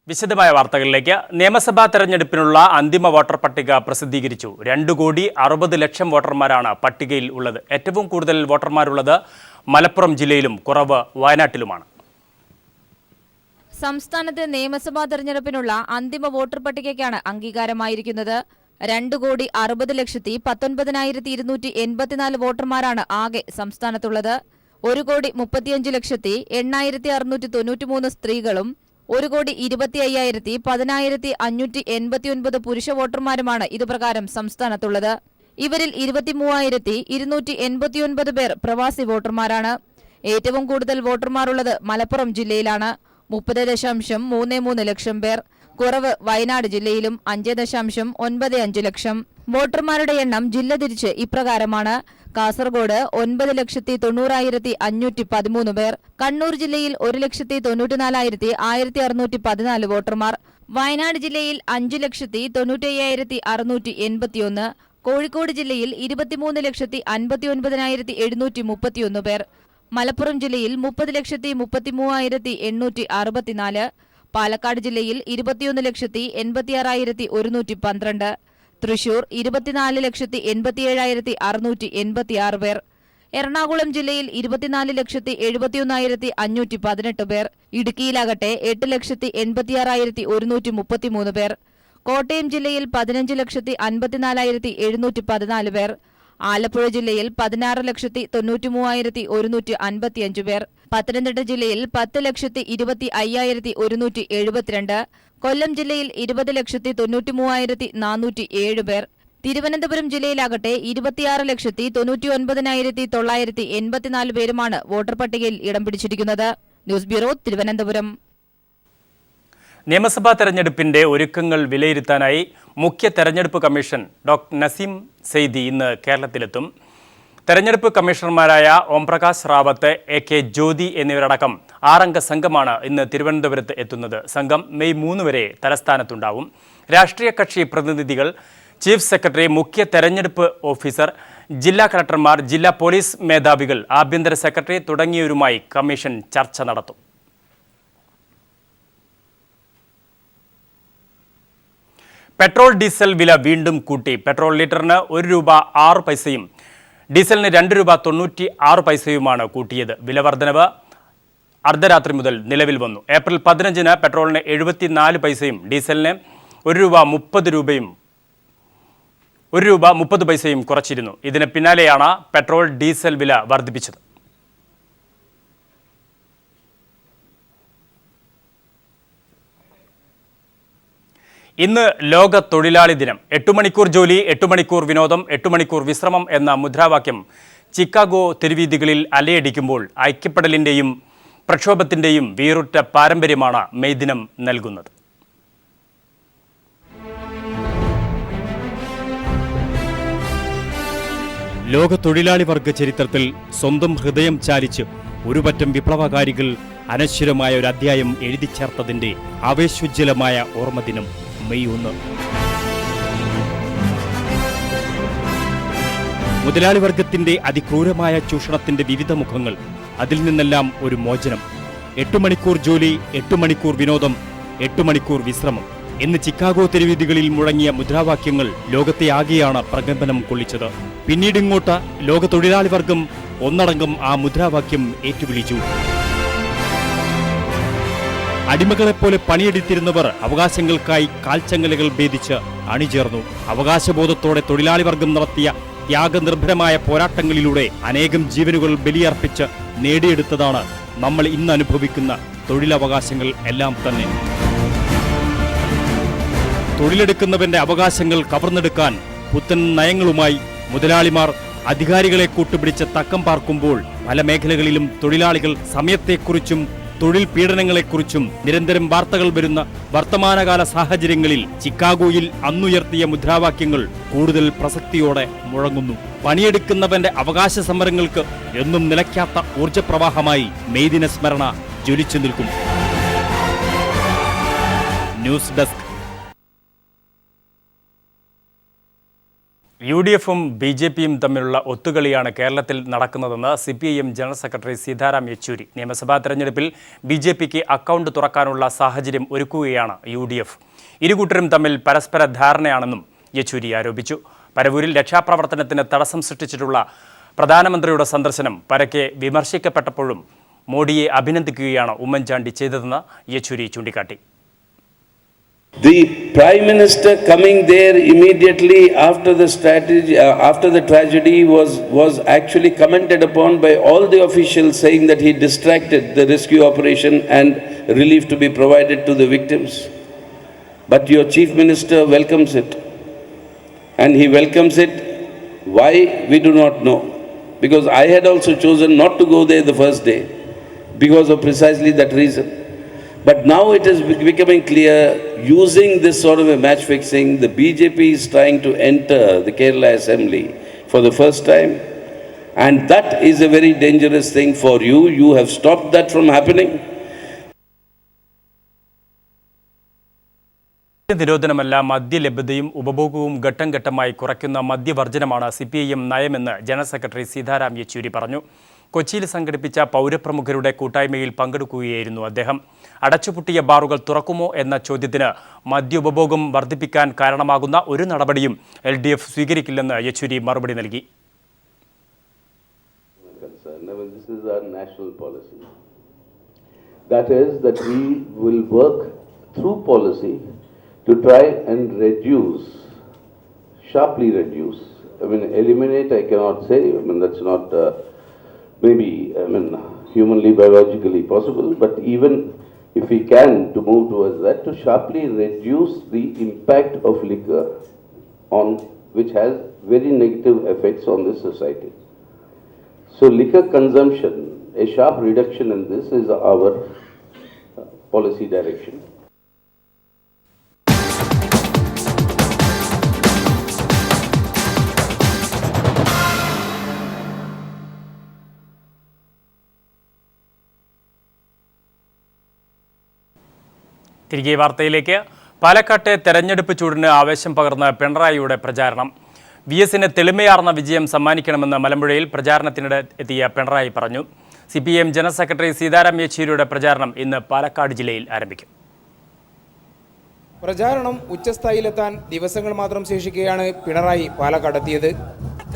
വിശദമായ വാർത്തകളിലേക്ക്. നിയമസഭാ തെരഞ്ഞെടുപ്പിനുള്ള അന്തിമ വോട്ടർ പട്ടിക പ്രസിദ്ധീകരിച്ചു. 2,60,00,000 വോട്ടർമാരാണ് പട്ടികയിൽ ഉള്ളത്. ഏറ്റവും കൂടുതൽ വോട്ടർമാരുള്ളത് മലപ്പുറം ജില്ലയിലും കുറവ് വയനാട്ടിലുമാണ്. സംസ്ഥാനത്തെ നിയമസഭാ തെരഞ്ഞെടുപ്പിനുള്ള അന്തിമ വോട്ടർ പട്ടികയ്ക്കാണ് അംഗീകാരമായിരിക്കുന്നത്. 2,60,19,284 വോട്ടർമാരാണ് ആകെ സംസ്ഥാനത്തുള്ളത്. 1,35,08,693 സ്ത്രീകളും 1,25,10,589 പുരുഷ വോട്ടർമാരുമാണ് ഇതുപ്രകാരം സംസ്ഥാനത്തുള്ളത്. ഇവരിൽ 23,289 പേർ പ്രവാസി വോട്ടർമാരാണ്. ഏറ്റവും കൂടുതൽ വോട്ടർമാരുള്ളത് മലപ്പുറം ജില്ലയിലാണ്. 30.33 ലക്ഷം പേർ. കുറവ് വയനാട് ജില്ലയിലും 5.95 ലക്ഷം. വോട്ടർമാരുടെ എണ്ണം ജില്ല തിരിച്ച് ഇപ്രകാരമാണ്. കാസർഗോഡ് 9,90,513 പേർ. കണ്ണൂർ ജില്ലയിൽ 1,94,1614 വോട്ടർമാർ. വയനാട് ജില്ലയിൽ 5,95,681. കോഴിക്കോട് ജില്ലയിൽ 23,59,731 പേർ. മലപ്പുറം ജില്ലയിൽ 30,33,864. പാലക്കാട് ജില്ലയിൽ 21,86,112. തൃശൂർ 24,87,686 പേർ. എറണാകുളം ജില്ലയിൽ 24,71,518 പേർ. ഇടുക്കിയിലാകട്ടെ 8,86,133 പേർ. കോട്ടയം ജില്ലയിൽ 15,54,714 പേർ. ആലപ്പുഴ ജില്ലയിൽ 16,93,155 പേർ. പത്തനംതിട്ട ജില്ലയിൽ 10,25,172. കൊല്ലം ജില്ലയിൽ 20,93,407 പേർ. തിരുവനന്തപുരം ജില്ലയിലാകട്ടെ 26,99,984 പേരുമാണ് വോട്ടർ പട്ടികയിൽ ഇടം പിടിച്ചിരിക്കുന്നത്. News bureau, Thiruvananthapuram. നിയമസഭാ തെരഞ്ഞെടുപ്പിന്റെ ഒരുക്കങ്ങൾ വിലയിരുത്താനായി മുഖ്യ തെരഞ്ഞെടുപ്പ് കമ്മീഷൻ ഡോക്ടർ നസീം സെയ്ദി ഇന്ന് കേരളത്തിലെത്തും. തെരഞ്ഞെടുപ്പ് കമ്മീഷണർമാരായ ഓംപ്രകാശ് റാവത്ത്, AK ജ്യോതി എന്നിവരടക്കം 6 അംഗ സംഘമാണ് ഇന്ന് തിരുവനന്തപുരത്ത് എത്തുന്നത്. സംഘം മെയ് 3 വരെ തലസ്ഥാനത്തുണ്ടാവും. രാഷ്ട്രീയ കക്ഷി പ്രതിനിധികൾ, ചീഫ് സെക്രട്ടറി, മുഖ്യ തെരഞ്ഞെടുപ്പ് ഓഫീസർ, ജില്ലാ കളക്ടർമാർ, ജില്ലാ പോലീസ് മേധാവികൾ, ആഭ്യന്തര സെക്രട്ടറി തുടങ്ങിയവരുമായി കമ്മീഷൻ ചർച്ച നടത്തും. പെട്രോൾ ഡീസൽ വില വീണ്ടും കൂട്ടി. പെട്രോൾ ലിറ്ററിന് ₹1.06 ഡീസലിന് ₹2.96 കൂട്ടിയത്. വില വർധനവ് അർദ്ധരാത്രി മുതൽ നിലവിൽ വന്നു. ഏപ്രിൽ 15-ന് പെട്രോളിന് 74 പൈസയും ഡീസലിന് ₹1.30 കുറച്ചിരുന്നു. ഇതിന് പിന്നാലെയാണ് പെട്രോൾ ഡീസൽ വില വർദ്ധിപ്പിച്ചത്. ഇന്ന് ലോക തൊഴിലാളി ദിനം. 8 മണിക്കൂർ ജോലി, 8 മണിക്കൂർ വിനോദം, 8 മണിക്കൂർ വിശ്രമം എന്ന മുദ്രാവാക്യം ചിക്കാഗോ തെരുവീഥികളിൽ അലയടിക്കുമ്പോൾ ഐക്യപ്പെടലിൻ്റെയും പ്രക്ഷോഭത്തിൻ്റെയും വീറുറ്റ പാരമ്പര്യമാണ് മെയ് ദിനം നൽകുന്നത്. ലോക തൊഴിലാളി വർഗ ചരിത്രത്തിൽ സ്വന്തം ഹൃദയം ചാലിച്ച് ഒരുപറ്റം വിപ്ലവകാരികൾ അനശ്വരമായ ഒരു അധ്യായം എഴുതി ചേർത്തതിൻ്റെ ആവേശോജ്വലമായ ഓർമ്മദിനം മെയ് 1. മുതലാളി വർഗത്തിന്റെ അതിക്രൂരമായ ചൂഷണത്തിന്റെ വിവിധ മുഖങ്ങൾ, അതിൽ നിന്നെല്ലാം ഒരു മോചനം. 8 മണിക്കൂർ ജോലി, 8 മണിക്കൂർ വിനോദം, 8 മണിക്കൂർ വിശ്രമം എന്ന് ചിക്കാഗോ തെരുവീഥികളിൽ മുഴങ്ങിയ മുദ്രാവാക്യങ്ങൾ ലോകത്തെ ആകെയാണ് പ്രകമ്പനം കൊള്ളിച്ചത്. പിന്നീടിങ്ങോട്ട് ലോക തൊഴിലാളി വർഗം ഒന്നടങ്കം ആ മുദ്രാവാക്യം ഏറ്റുവിളിച്ചു. അടിമകളെപ്പോലെ പണിയെടുത്തിരുന്നവർ അവകാശങ്ങൾക്കായി കാൽച്ചങ്ങലകൾ ഭേദിച്ച് അണിചേർന്നു. അവകാശബോധത്തോടെ തൊഴിലാളി വർഗം നടത്തിയ ത്യാഗനിർഭരമായ പോരാട്ടങ്ങളിലൂടെ അനേകം ജീവനുകൾ ബലിയർപ്പിച്ച് നേടിയെടുത്തതാണ് നമ്മൾ ഇന്ന് അനുഭവിക്കുന്ന തൊഴിലവകാശങ്ങൾ എല്ലാം തന്നെ. തൊഴിലെടുക്കുന്നവന്റെ അവകാശങ്ങൾ കവർന്നെടുക്കാൻ പുത്തൻ നയങ്ങളുമായി മുതലാളിമാർ അധികാരികളെ കൂട്ടുപിടിച്ച് തക്കം പാർക്കുമ്പോൾ പല മേഖലകളിലും തൊഴിലാളികൾ സമയത്തെക്കുറിച്ചും തൊഴിൽ പീഡനങ്ങളെക്കുറിച്ചും നിരന്തരം വാർത്തകൾ വരുന്ന വർത്തമാനകാല സാഹചര്യങ്ങളിൽ ചിക്കാഗോയിൽ അന്നുയർത്തിയ മുദ്രാവാക്യങ്ങൾ കൂടുതൽ പ്രസക്തിയോടെ മുഴങ്ങുന്നു. പണിയെടുക്കുന്നവന്റെ അവകാശ സമരങ്ങൾക്ക് എന്നും നിലയ്ക്കാത്ത ഊർജ്ജപ്രവാഹമായി മെയ് ദിന സ്മരണ ജ്വലിച്ചു നിൽക്കും. News desk. UDFും BJPയും തമ്മിലുള്ള ഒത്തുകളിയാണ് കേരളത്തിൽ നടക്കുന്നതെന്ന് CPIM general secretary Sitaram Yechury. നിയമസഭാ തെരഞ്ഞെടുപ്പിൽ BJPക്ക് അക്കൗണ്ട് തുറക്കാനുള്ള സാഹചര്യം ഒരുക്കുകയാണ് UDF. ഇരുകൂട്ടരും തമ്മിൽ പരസ്പര ധാരണയാണെന്നും യെച്ചൂരി ആരോപിച്ചു. പരവൂരിൽ രക്ഷാപ്രവർത്തനത്തിന് തടസ്സം സൃഷ്ടിച്ചിട്ടുള്ള പ്രധാനമന്ത്രിയുടെ സന്ദർശനം പരക്കെ വിമർശിക്കപ്പെട്ടപ്പോഴും മോഡിയെ അഭിനന്ദിക്കുകയാണ് ഉമ്മൻചാണ്ടി ചെയ്തതെന്ന് യെച്ചൂരി ചൂണ്ടിക്കാട്ടി. The Prime Minister coming there immediately after the tragedy was actually commented upon by all the officials, saying that he distracted the rescue operation and relief to be provided to the victims. But your Chief Minister welcomes it, and he welcomes it. Why, we do not know, because I had also chosen not to go there the first day because of precisely that reason. But now it is becoming clear, using this sort of a match fixing, the BJP is trying to enter the Kerala Assembly for the first time. And that is a very dangerous thing for you. You have stopped that from happening. നിരോധനമല്ല, മദ്യലഭ്യതയും ഉപഭോഗവും ഘട്ടം ഘട്ടമായി കുറയ്ക്കുന്ന മദ്യവർജനമാണ് CPIM നയമെന്ന് general secretary Sitaram Yechury പറഞ്ഞു. കൊച്ചിയിൽ സംഘടിപ്പിച്ച പൗരപ്രമുഖരുടെ കൂട്ടായ്മയിൽ പങ്കെടുക്കുകയായിരുന്നു അദ്ദേഹം. അടച്ചുപൂട്ടിയ ബാറുകൾ തുറക്കുമോ എന്ന ചോദ്യത്തിന് മദ്യോപഭോഗം വർദ്ധിപ്പിക്കാൻ കാരണമാകുന്ന ഒരു നടപടിയും LDF സ്വീകരിക്കില്ലെന്ന് യെച്ചൂരി മറുപടി നൽകി. This is our national policy. That is that we will work through policy to try and reduce, sharply reduce. Eliminate I cannot say. That's not maybe humanly, biologically possible. But even if we can, to move towards that, to sharply reduce the impact of liquor on which has very negative effects on this society. So liquor consumption, a sharp reduction in this is our policy direction. തിരികെ വാർത്തയിലേക്ക്. പാലക്കാട്ടെ തെരഞ്ഞെടുപ്പ് ചൂടിന് ആവേശം പകർന്ന പിണറായിയുടെ പ്രചാരണം. VSന് തെളിമയാർന്ന വിജയം സമ്മാനിക്കണമെന്ന് മലമ്പുഴയിൽ പ്രചാരണത്തിനിടെ എത്തിയ പിണറായി പറഞ്ഞു. CPIM ജനറൽ സെക്രട്ടറി സീതാറാം യെച്ചൂരിയുടെ പ്രചാരണം ഇന്ന് പാലക്കാട് ജില്ലയിൽ ആരംഭിക്കും. പ്രചാരണം ഉച്ചസ്ഥായിലെത്താൻ ദിവസങ്ങൾ മാത്രം ശേഷിക്കെയാണ് പിണറായി പാലക്കാടെത്തിയത്.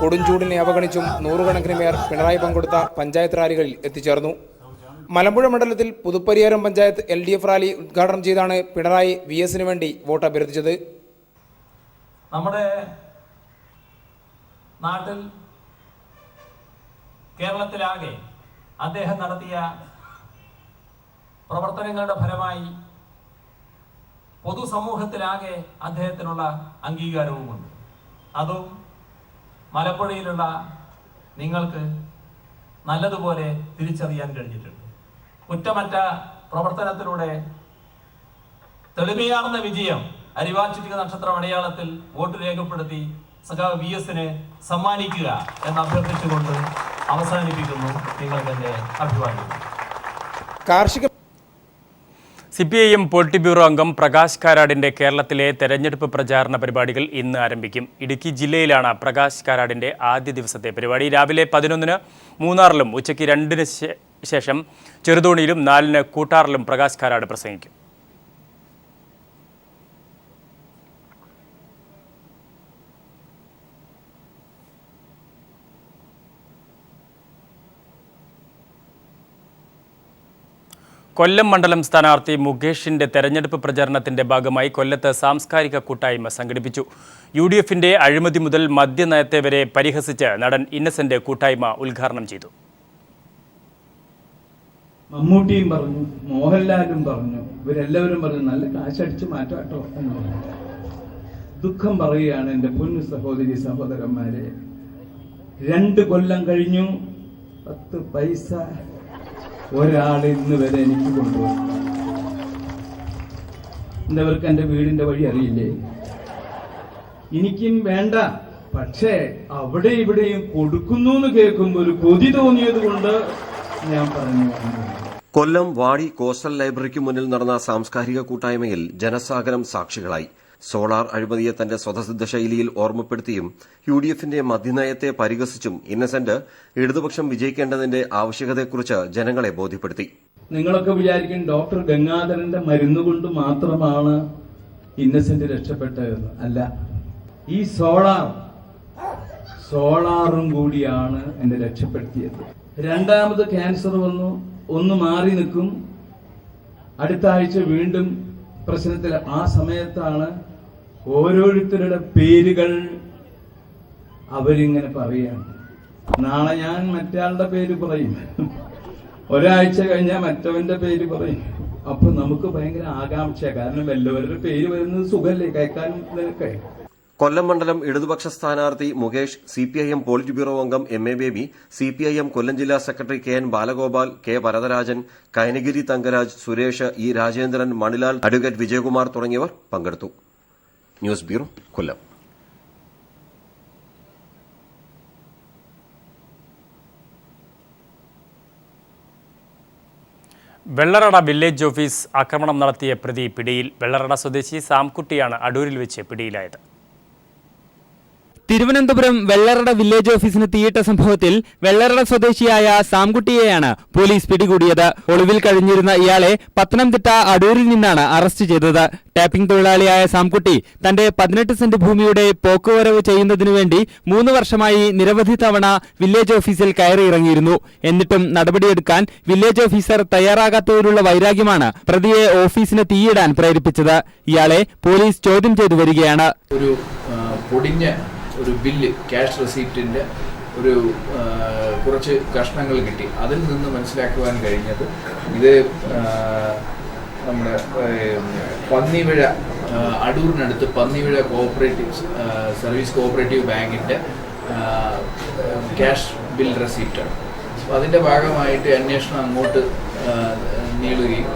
കൊടുംചൂടിനെ അവഗണിച്ചും നൂറുകണക്കിന് പേർ പിണറായി പങ്കെടുത്ത പഞ്ചായത്ത് റാലികളിൽ എത്തിച്ചേർന്നു. മലമ്പുഴ മണ്ഡലത്തിൽ പുതുപ്പരിയാരം പഞ്ചായത്ത് LDF റാലി ഉദ്ഘാടനം ചെയ്താണ് പിണറായി VSന് വേണ്ടി വോട്ട് അഭ്യർത്ഥിച്ചത്. നമ്മുടെ നാട്ടിൽ കേരളത്തിലാകെ അദ്ദേഹം നടത്തിയ പ്രവർത്തനങ്ങളുടെ ഫലമായി പൊതുസമൂഹത്തിലാകെ അദ്ദേഹത്തിനുള്ള അംഗീകാരവുമുണ്ട്. അതും മലമ്പുഴയിലുള്ള നിങ്ങൾക്ക് നല്ലതുപോലെ തിരിച്ചറിയാൻ കഴിഞ്ഞിട്ടുണ്ട്. കുറ്റമറ്റ പ്രവർത്തനത്തിലൂടെ തെളിമയാർന്ന വിജയം അരിവാചിക നക്ഷത്രം അടയാളത്തിൽ വോട്ട് രേഖപ്പെടുത്തി സഖാവ് VSന് സമ്മാനിക്കുക എന്ന് അഭ്യർത്ഥിച്ചുകൊണ്ട് അവസാനിപ്പിക്കുന്നു. നിങ്ങൾക്ക് എൻ്റെ അഭിവാദ്യം. കാർഷിക CPIM പോളിറ്റ് ബ്യൂറോ അംഗം പ്രകാശ് കാരാടിന്റെ കേരളത്തിലെ തെരഞ്ഞെടുപ്പ് പ്രചാരണ പരിപാടികൾ ഇന്ന് ആരംഭിക്കും. ഇടുക്കി ജില്ലയിലാണ് പ്രകാശ് കാരാടിന്റെ ആദ്യ ദിവസത്തെ പരിപാടി. രാവിലെ 11-ന് മൂന്നാറിലും ഉച്ചയ്ക്ക് 2-ന് ശേഷം ചെറുതോണിയിലും 4-ന് കൂട്ടാറിലും പ്രകാശ് കാരാട് പ്രസംഗിക്കും. കൊല്ലം മണ്ഡലം സ്ഥാനാർത്ഥി മുകേഷിന്റെ തെരഞ്ഞെടുപ്പ് പ്രചാരണത്തിന്റെ ഭാഗമായി കൊല്ലത്ത് സാംസ്കാരിക കൂട്ടായ്മ സംഘടിപ്പിച്ചു. UDFന്റെ അഴിമതി മുതൽ മദ്യനയത്തെ വരെ പരിഹസിച്ച് നടൻ ഇന്നസെന്റ് കൂട്ടായ്മ ഉദ്ഘാടനം ചെയ്തു. മമ്മൂട്ടിയും പറഞ്ഞു, മോഹൻലാലും പറഞ്ഞു, ഇവരെല്ലാവരും പറഞ്ഞു നല്ല കാശടിച്ച് മാറ്റാട്ടോ എന്ന് പറഞ്ഞു. ദുഃഖം പറയുകയാണ് എൻ്റെ പൊന്നു സഹോദരി സഹോദരന്മാരെ. 2 കൊല്ലം കഴിഞ്ഞു, 10 പൈസ ഒരാൾ ഇന്ന് വരെ എനിക്ക് കൊണ്ടുപോകും. എന്തവർക്ക് എൻ്റെ വീടിന്റെ വഴി അറിയില്ലേ? എനിക്കും വേണ്ട, പക്ഷേ അവിടെ ഇവിടെയും കൊടുക്കുന്നു എന്ന് കേൾക്കുമ്പോൾ ഒരു കൊതി തോന്നിയത് കൊണ്ട് ഞാൻ പറഞ്ഞു. കൊല്ലം വാടി കോസ്റ്റൽ ലൈബ്രറിക്ക് മുന്നിൽ നടന്ന സാംസ്കാരിക കൂട്ടായ്മയിൽ ജനസാഗരം സാക്ഷികളായി. സോളാർ അഴിമതിയെ തന്റെ സ്വതസിദ്ധ ശൈലിയിൽ ഓർമ്മപ്പെടുത്തിയും UDFന്റെ മദ്യനയത്തെ പരിഹസിച്ചും ഇന്നസെന്റ് ഇടതുപക്ഷം വിജയിക്കേണ്ടതിന്റെ ആവശ്യകതയെക്കുറിച്ച് ജനങ്ങളെ ബോധ്യപ്പെടുത്തി. നിങ്ങളൊക്കെ വിചാരിക്കും ഡോക്ടർ ഗംഗാധരന്റെ മരുന്നുകൊണ്ട് മാത്രമാണ് ഇന്നസെന്റ് രക്ഷപ്പെട്ടതെന്ന്. അല്ല, ഈ സോളാറും കൂടിയാണ് എന്നെ രക്ഷപ്പെടുത്തിയത്. രണ്ടാമത് ക്യാൻസർ വന്നു, ഒന്ന് മാറി നിൽക്കും, അടുത്ത ആഴ്ച വീണ്ടും പ്രശ്നത്തിൽ. ആ സമയത്താണ് ഓരോരുത്തരുടെ പേരുകൾ അവരിങ്ങനെ പറയാണ്. നാളെ ഞാൻ മറ്റയാളുടെ പേര് പറയും, ഒരാഴ്ച കഴിഞ്ഞാൽ മറ്റവന്റെ പേര് പറയും. അപ്പൊ നമുക്ക് ഭയങ്കര ആകാംക്ഷ, കാരണം എല്ലാവരുടെ പേര് വരുന്നത് സുഖല്ലേ കേൾക്കാനും ഇതിനൊക്കെ. കൊല്ലം മണ്ഡലം ഇടതുപക്ഷ സ്ഥാനാർത്ഥി മുകേഷ്, CPIM പോളിറ്റ് ബ്യൂറോ അംഗം MA ബേബി, CPIM കൊല്ലം ജില്ലാ secretary KN Balagopal, K Varadarajan, Kainagiri Thankaraj, Suresh, E Rajendran, Manilal, advocate Vijayakumar തുടങ്ങിയവർ പങ്കെടുത്തു. News bureau, Kollam. Vellarada village office ആക്രമണം നടത്തിയ പ്രതി പിടിയിൽ. വെള്ളറട സ്വദേശി സാംകുട്ടിയാണ് അടൂരിൽ വെച്ച് പിടിയിലായത്. തിരുവനന്തപുരം വെള്ളറട വില്ലേജ് ഓഫീസിന് തീയിട്ട സംഭവത്തിൽ വെള്ളറട സ്വദേശിയായ സാംകുട്ടിയെയാണ് പോലീസ് പിടികൂടിയത്. ഒളിവിൽ കഴിഞ്ഞിരുന്ന ഇയാളെ പത്തനംതിട്ട അടൂരിൽ നിന്നാണ് അറസ്റ്റ് ചെയ്തത്. ടാപ്പിംഗ് തൊഴിലാളിയായ സാംകുട്ടി തന്റെ 18 സെന്റ് ഭൂമിയുടെ പോക്കുവരവ് ചെയ്യുന്നതിനു വേണ്ടി 3 വർഷമായി നിരവധി തവണ വില്ലേജ് ഓഫീസിൽ കയറിയിറങ്ങിയിരുന്നു. എന്നിട്ടും നടപടിയെടുക്കാൻ വില്ലേജ് ഓഫീസർ തയ്യാറാകാത്തതിലുള്ള വൈരാഗ്യമാണ് പ്രതിയെ ഓഫീസിന് തീയിടാൻ പ്രേരിപ്പിച്ചത്. ഇയാളെ പോലീസ് ചോദ്യം ചെയ്തു വരികയാണ്. ഒരു ബില്ല്, ക്യാഷ് റെസീപ്റ്റിൻ്റെ ഒരു കുറച്ച് കഷ്ണങ്ങൾ കിട്ടി. അതിൽ നിന്ന് മനസ്സിലാക്കുവാൻ കഴിഞ്ഞത് ഇത് നമ്മുടെ പന്നിവിഴ, അടൂരിനടുത്ത് പന്നിവിഴ സർവീസ് കോഓപ്പറേറ്റീവ് ബാങ്കിൻ്റെ ക്യാഷ് ബിൽ റെസീപ്റ്റാണ്. അപ്പോൾ അതിൻ്റെ ഭാഗമായിട്ട് അന്വേഷണം അങ്ങോട്ട് നീളുകയും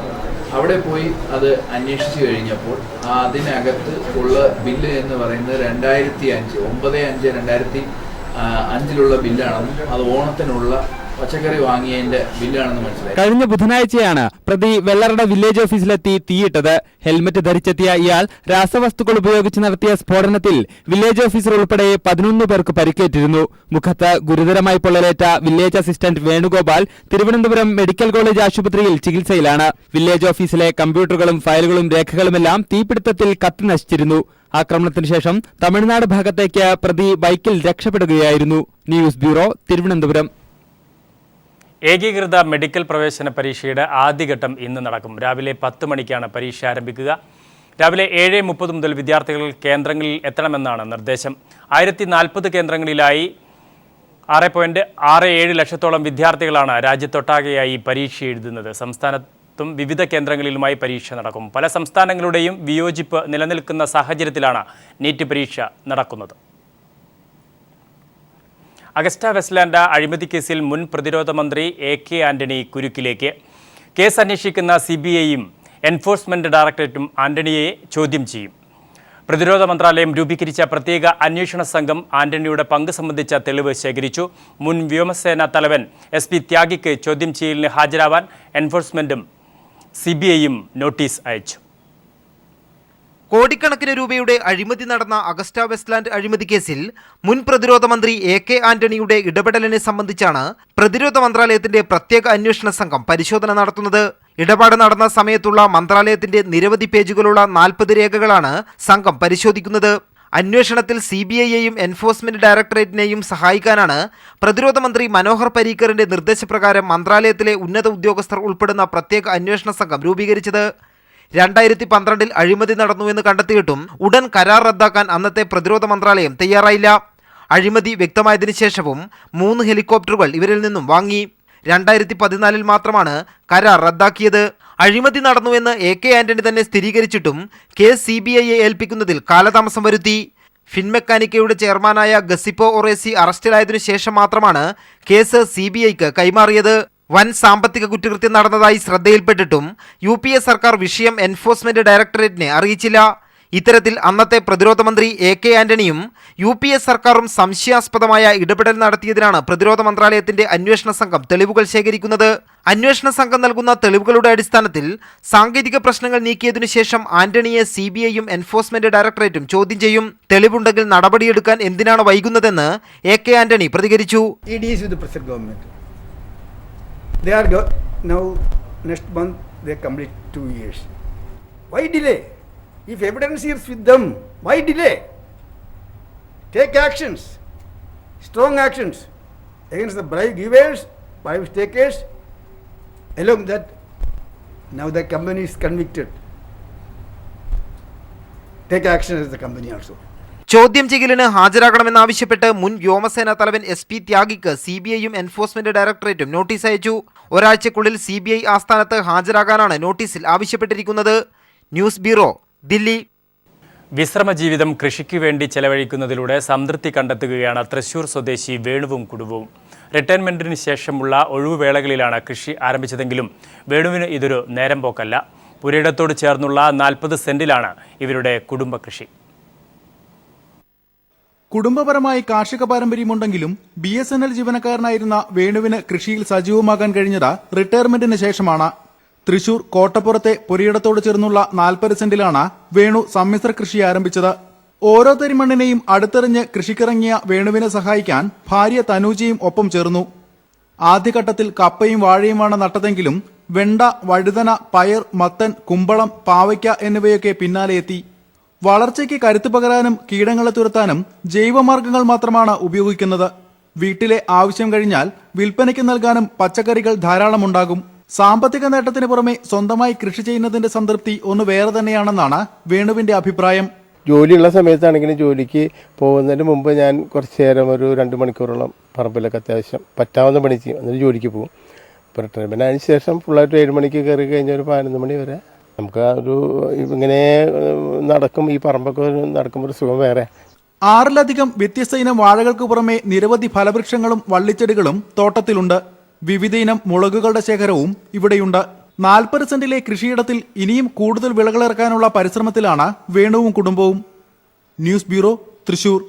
അവിടെ പോയി അത് അന്വേഷിച്ചു കഴിഞ്ഞപ്പോൾ അതിനകത്ത് ഉള്ള ബില്ല് എന്ന് പറയുന്നത് 9/5/2005 ബില്ലാണെന്നും അത് ഓണത്തിനുള്ള പച്ചക്കറി വാങ്ങിയതിന്റെ ബില്ലാണെന്ന് മനസ്സിലായി. കഴിഞ്ഞ ബുധനാഴ്ചയാണ് പ്രതി വെള്ളറട വില്ലേജ് ഓഫീസിലെത്തി തീയിട്ടത്. ഹെൽമറ്റ് ധരിച്ചെത്തിയ ഇയാൾ രാസവസ്തുക്കൾ ഉപയോഗിച്ച് നടത്തിയ സ്ഫോടനത്തിൽ വില്ലേജ് ഓഫീസർ ഉൾപ്പെടെ 11 പേർക്ക് പരിക്കേറ്റിരുന്നു. മുഖത്ത് ഗുരുതരമായി പൊള്ളലേറ്റ village assistant Venugopal Thiruvananthapuram medical college ആശുപത്രിയിൽ ചികിത്സയിലാണ്. വില്ലേജ് ഓഫീസിലെ കമ്പ്യൂട്ടറുകളും ഫയലുകളും രേഖകളുമെല്ലാം തീപിടുത്തത്തിൽ കത്തി നശിച്ചിരുന്നു. ആക്രമണത്തിന് ശേഷം തമിഴ്നാട് ഭാഗത്തേക്ക് പ്രതി ബൈക്കിൽ രക്ഷപ്പെടുകയായിരുന്നു. News bureau, Thiruvananthapuram. ഏകീകൃത മെഡിക്കൽ പ്രവേശന പരീക്ഷയുടെ ആദ്യഘട്ടം ഇന്ന് നടക്കും. രാവിലെ 10 മണിക്കാണ് പരീക്ഷ ആരംഭിക്കുക. രാവിലെ 7:30 മുതൽ വിദ്യാർത്ഥികൾ കേന്ദ്രങ്ങളിൽ എത്തണമെന്നാണ് നിർദ്ദേശം. 1040 കേന്ദ്രങ്ങളിലായി 6.67 ലക്ഷത്തോളം വിദ്യാർത്ഥികളാണ് രാജ്യത്തൊട്ടാകെയായി പരീക്ഷ എഴുതുന്നത്. സംസ്ഥാനത്തും വിവിധ കേന്ദ്രങ്ങളിലുമായി പരീക്ഷ നടക്കും. പല സംസ്ഥാനങ്ങളുടെയും വിയോജിപ്പ് നിലനിൽക്കുന്ന സാഹചര്യത്തിലാണ് നീറ്റ് പരീക്ഷ നടക്കുന്നത്. അഗസ്റ്റ വെസ്റ്റ്ലാൻഡ് അഴിമതി കേസിൽ മുൻ പ്രതിരോധ മന്ത്രി AK ആന്റണി കുരുക്കിലേക്ക്. കേസ് അന്വേഷിക്കുന്ന CBIയും എൻഫോഴ്സ്മെന്റ് ഡയറക്ടറേറ്റും ആന്റണിയെ ചോദ്യം ചെയ്യും. പ്രതിരോധ മന്ത്രാലയം രൂപീകരിച്ച പ്രത്യേക അന്വേഷണ സംഘം ആന്റണിയുടെ പങ്ക് സംബന്ധിച്ച തെളിവ് ശേഖരിച്ചു. മുൻ വ്യോമസേനാ തലവൻ SP ത്യാഗിക്ക് ചോദ്യം ചെയ്യലിന് ഹാജരാവാൻ എൻഫോഴ്സ്മെന്റും CBIയും നോട്ടീസ് അയച്ചു. കോടിക്കണക്കിന് രൂപയുടെ അഴിമതി നടന്ന അഗസ്റ്റ വെസ്റ്റ്ലാൻഡ് അഴിമതി കേസിൽ മുൻ പ്രതിരോധ മന്ത്രി AK ആന്റണിയുടെ ഇടപെടലിനെ സംബന്ധിച്ചാണ് പ്രതിരോധ മന്ത്രാലയത്തിന്റെ പ്രത്യേക അന്വേഷണ സംഘം പരിശോധന നടത്തുന്നത്. ഇടപാട് നടന്ന സമയത്തുള്ള മന്ത്രാലയത്തിന്റെ നിരവധി പേജുകളുള്ള 40 രേഖകളാണ് സംഘം പരിശോധിക്കുന്നത്. അന്വേഷണത്തിൽ CBIയെയും എൻഫോഴ്സ്മെന്റ് ഡയറക്ടറേറ്റിനെയും സഹായിക്കാനാണ് പ്രതിരോധ മന്ത്രി മനോഹർ പരീക്കറിന്റെ നിർദ്ദേശപ്രകാരം മന്ത്രാലയത്തിലെ ഉന്നത ഉദ്യോഗസ്ഥർ ഉൾപ്പെടുന്ന പ്രത്യേക അന്വേഷണ സംഘം രൂപീകരിച്ചത്. 2012 അഴിമതി നടന്നുവെന്ന് കണ്ടെത്തിയിട്ടും ഉടൻ കരാർ റദ്ദാക്കാൻ അന്നത്തെ പ്രതിരോധ മന്ത്രാലയം തയ്യാറായില്ല. അഴിമതി വ്യക്തമായതിനു ശേഷവും 3 ഹെലികോപ്റ്ററുകൾ ഇവരിൽ നിന്നും വാങ്ങി. 2014 മാത്രമാണ് കരാർ റദ്ദാക്കിയത്. അഴിമതി നടന്നുവെന്ന് AK ആന്റണി തന്നെ സ്ഥിരീകരിച്ചിട്ടും കേസ് CBIയെ ഏൽപ്പിക്കുന്നതിൽ കാലതാമസം വരുത്തി. ഫിൻമെക്കാനിക്കയുടെ ചെയർമാനായ ഗസിപ്പോ ഒറേസി അറസ്റ്റിലായതിനു ശേഷം മാത്രമാണ് കേസ് CBIക്ക് കൈമാറിയത്. വൻ സാമ്പത്തിക കുറ്റകൃത്യം നടന്നതായി ശ്രദ്ധയിൽപ്പെട്ടിട്ടും UPA സർക്കാർ വിഷയം എൻഫോഴ്സ്മെന്റ് ഡയറക്ടറേറ്റിനെ അറിയിച്ചില്ല. ഇത്തരത്തിൽ അന്നത്തെ പ്രതിരോധ മന്ത്രി AK ആന്റണിയും UPA സർക്കാരും സംശയാസ്പദമായ ഇടപെടൽ നടത്തിയതിനാണ് പ്രതിരോധ മന്ത്രാലയത്തിന്റെ അന്വേഷണ സംഘം തെളിവുകൾ ശേഖരിക്കുന്നത്. അന്വേഷണ സംഘം നൽകുന്ന തെളിവുകളുടെ അടിസ്ഥാനത്തിൽ സാങ്കേതിക പ്രശ്നങ്ങൾ നീക്കിയതിനു ശേഷം ആന്റണിയെ CBIയും എൻഫോഴ്സ്മെന്റ് ഡയറക്ടറേറ്റും ചോദ്യം ചെയ്യും. തെളിവുണ്ടെങ്കിൽ നടപടിയെടുക്കാൻ എന്തിനാണ് വൈകുന്നതെന്ന് AK ആന്റണി പ്രതികരിച്ചു. Next month they complete 2 years. Why delay? If evidence is with them, why delay? Take actions, strong actions against the bribe givers, bribe takers. Along that, now the company is convicted. Take action as the company also. ചോദ്യം ചെയ്യലിന് ഹാജരാകണമെന്നാവശ്യപ്പെട്ട് മുൻ വ്യോമസേനാ തലവൻ SP ത്യാഗിക്ക് CBIയും enforcement ഡയറക്ടറേറ്റും notice അയച്ചു. ഒരാഴ്ചക്കുള്ളിൽ CBI ആസ്ഥാനത്ത് ഹാജരാകാനാണ് നോട്ടീസിൽ ആവശ്യപ്പെട്ടിരിക്കുന്നത്. News bureau, Delhi. വിശ്രമജീവിതം കൃഷിക്ക് വേണ്ടി ചെലവഴിക്കുന്നതിലൂടെ സംതൃപ്തി കണ്ടെത്തുകയാണ് തൃശൂർ സ്വദേശി വേണുവും കുടുംബവും. റിട്ടയർമെന്റിന് ശേഷമുള്ള ഒഴിവുവേളകളിലാണ് കൃഷി ആരംഭിച്ചതെങ്കിലും വേണുവിന് ഇതൊരു നേരം പോക്കല്ല. പുരയിടത്തോട് ചേർന്നുള്ള 40 സെന്റിലാണ് ഇവരുടെ കുടുംബ കൃഷി. കുടുംബപരമായി കാർഷിക പാരമ്പര്യമുണ്ടെങ്കിലും BSNL ജീവനക്കാരനായിരുന്ന വേണുവിന് കൃഷിയിൽ സജീവമാകാൻ കഴിഞ്ഞത് റിട്ടയർമെന്റിന് ശേഷമാണ്. തൃശൂർ കോട്ടപ്പുറത്തെ പുരയിടത്തോട് ചേർന്നുള്ള 40 സെന്റിലാണ് വേണു സമ്മിശ്ര കൃഷി ആരംഭിച്ചത്. ഓരോ തരിമണ്ണിനെയും അടുത്തെറിഞ്ഞ് കൃഷിക്കിറങ്ങിയ വേണുവിനെ സഹായിക്കാൻ ഭാര്യ തനൂജയും ഒപ്പം ചേർന്നു. ആദ്യഘട്ടത്തിൽ കപ്പയും വാഴയുമാണ് നട്ടതെങ്കിലും വെണ്ട, വഴുതന, പയർ, മത്തൻ, കുമ്പളം, പാവയ്ക്ക എന്നിവയൊക്കെ പിന്നാലെ എത്തി. വളർച്ചയ്ക്ക് കരുത്തു പകരാനും കീടങ്ങളെ തുരത്താനും ജൈവമാർഗ്ഗങ്ങൾ മാത്രമാണ് ഉപയോഗിക്കുന്നത്. വീട്ടിലെ ആവശ്യം കഴിഞ്ഞാൽ വിൽപ്പനയ്ക്ക് നൽകാനും പച്ചക്കറികൾ ധാരാളമുണ്ടാകും. സാമ്പത്തിക നേട്ടത്തിന് പുറമെ സ്വന്തമായി കൃഷി ചെയ്യുന്നതിന്റെ സംതൃപ്തി ഒന്ന് വേറെ തന്നെയാണെന്നാണ് വേണുവിന്റെ അഭിപ്രായം. ജോലിയുള്ള സമയത്താണെങ്കിലും ജോലിക്ക് പോകുന്നതിന് മുമ്പ് ഞാൻ കുറച്ച് നേരം ഒരു 2 മണിക്കൂറോളം പറമ്പിലൊക്കെ അത്യാവശ്യം പറ്റാവുന്ന പണി ചെയ്യും. എന്നിട്ട് ജോലിക്ക് പോകും. ഇപ്പോൾ റിട്ടയർമെന്റ് അതിന് ശേഷം ഫുള്ളായിട്ട് 7 മണിക്ക് കയറി കഴിഞ്ഞാൽ ഒരു 11 മണി വരെ നമുക്ക് ഒരു ഇങ്ങനെ നടക്കും. ഈ പറമ്പൊക്കെ നടക്കുമ്പോൾ ഒരു സുഖം വേറെ. 6ലധികം വ്യത്യസ്ത ഇനം വാഴകൾക്ക് പുറമെ നിരവധി ഫലവൃക്ഷങ്ങളും വള്ളിച്ചെടികളും തോട്ടത്തിലുണ്ട്. വിവിധ ഇനം മുളകുകളുടെ ശേഖരവും ഇവിടെയുണ്ട്. 40 സെന്റിലെ കൃഷിയിടത്തിൽ ഇനിയും കൂടുതൽ വിളകളിറക്കാനുള്ള പരിശ്രമത്തിലാണ് വേണുവും കുടുംബവും. News bureau, Thrissur.